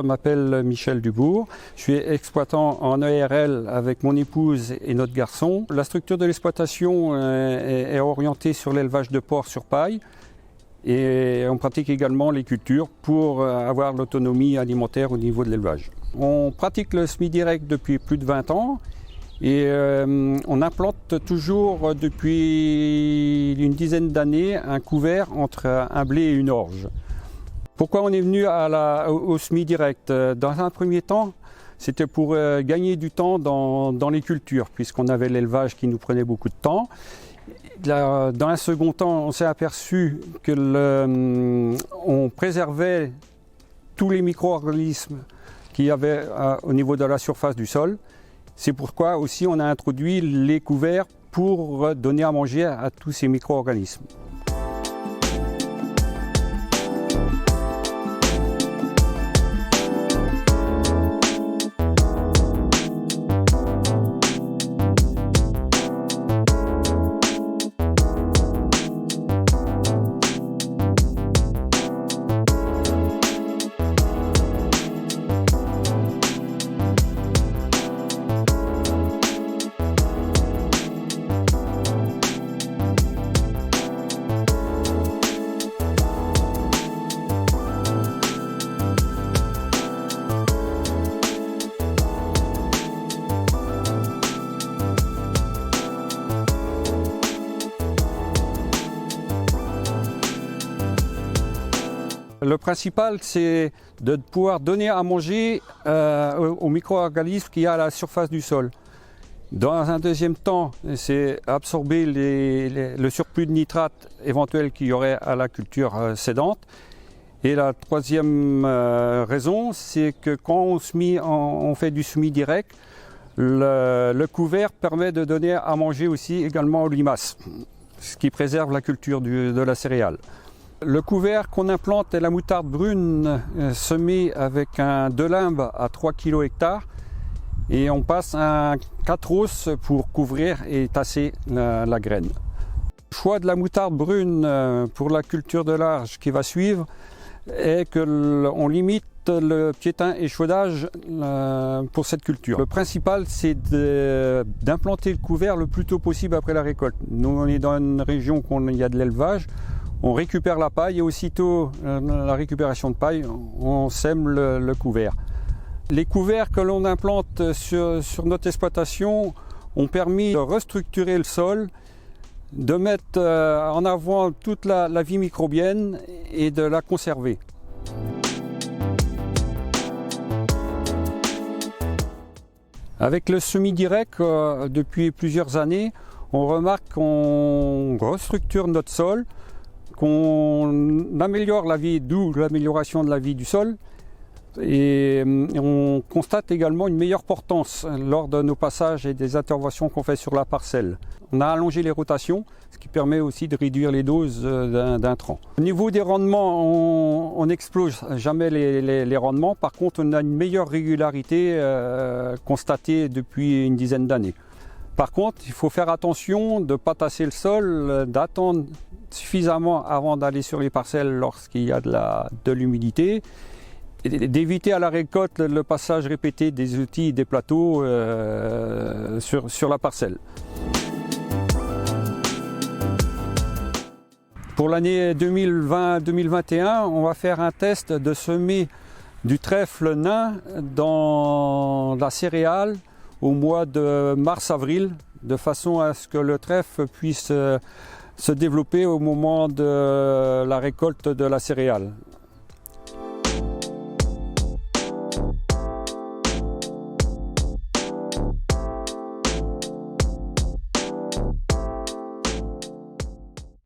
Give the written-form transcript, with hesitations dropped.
m'appelle Michel Dubourg. Je suis exploitant en ERL avec mon épouse et notre garçon. La structure de l'exploitation est orientée sur l'élevage de porcs sur paille. Et on pratique également les cultures pour avoir l'autonomie alimentaire au niveau de l'élevage. On pratique le semi-direct depuis plus de 20 ans et on implante toujours depuis une dizaine d'années un couvert entre un blé et une orge. Pourquoi on est venu au semi-direct? Dans un premier temps, c'était pour gagner du temps dans les cultures, puisqu'on avait l'élevage qui nous prenait beaucoup de temps. Dans un second temps, on s'est aperçu qu'on préservait tous les micro-organismes qu'il y avait au niveau de la surface du sol. C'est pourquoi aussi on a introduit les couverts pour donner à manger à tous ces micro-organismes. Le principal, c'est de pouvoir donner à manger aux micro-organismes qu'il y a à la surface du sol. Dans un deuxième temps, c'est absorber le surplus de nitrate éventuel qu'il y aurait à la culture sédente. Et la troisième raison, c'est que quand on fait du semi-direct, le couvert permet de donner à manger aussi également aux limaces, ce qui préserve la culture de la céréale. Le couvert qu'on implante est la moutarde brune semée avec un de limbe à 3 kg hectare et on passe un 4 os pour couvrir et tasser la graine. Le choix de la moutarde brune pour la culture de large qui va suivre est qu'on limite le piétin échaudage pour cette culture. Le principal, c'est d'implanter le couvert le plus tôt possible après la récolte. Nous, on est dans une région où il y a de l'élevage. On récupère la paille et aussitôt la récupération de paille, on sème le couvert. Les couverts que l'on implante sur notre exploitation ont permis de restructurer le sol, de mettre en avant toute la vie microbienne et de la conserver. Avec le semi-direct, depuis plusieurs années, on remarque qu'on restructure notre sol, qu'on améliore la vie, d'où l'amélioration de la vie du sol. Et on constate également une meilleure portance lors de nos passages et des interventions qu'on fait sur la parcelle. On a allongé les rotations, ce qui permet aussi de réduire les doses d'intrants. Au niveau des rendements, on n'explose jamais les rendements. Par contre, on a une meilleure régularité constatée depuis une dizaine d'années. Par contre, il faut faire attention de ne pas tasser le sol, d'attendre suffisamment avant d'aller sur les parcelles lorsqu'il y a de l'humidité, et d'éviter à la récolte le passage répété des outils et des plateaux sur la parcelle. Pour l'année 2020-2021, on va faire un test de semer du trèfle nain dans la céréale au mois de mars-avril, de façon à ce que le trèfle puisse se développer au moment de la récolte de la céréale.